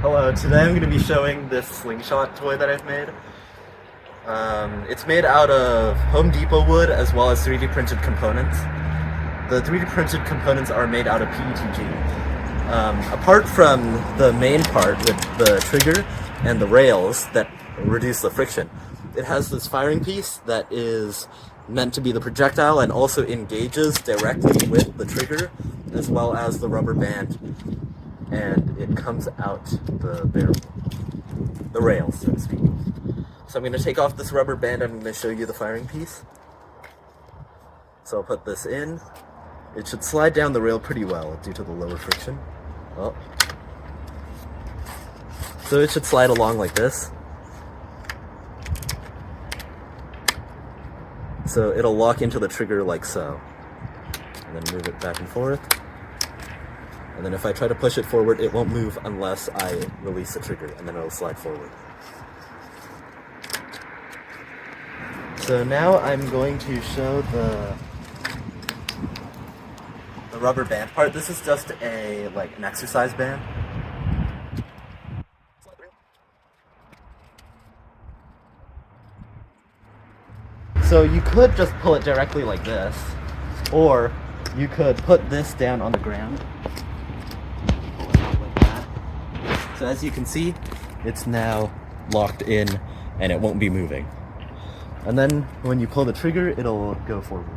Hello, today I'm going to be showing this slingshot toy that I've made. It's made out of Home Depot wood as well as 3D printed components. The 3D printed components are made out of PETG. Apart from the main part with the trigger and the rails that reduce the friction, it has this firing piece that is meant to be the projectile and also engages directly with the trigger as well as the rubber band, and it comes out the barrel, the rail, so to speak. So I'm going to take off this rubber band and I'm going to show you the firing piece. So I'll put this in. It should slide down the rail pretty well due to the lower friction. Well, so it should slide along like this. So it'll lock into the trigger like so. And then move it back and forth. And then if I try to push it forward, it won't move unless I release the trigger, and then it'll slide forward. So now I'm going to show the rubber band part. This is just an exercise band. So you could just pull it directly like this, or you could put this down on the ground. So as you can see, it's now locked in and it won't be moving. And then when you pull the trigger, it'll go forward.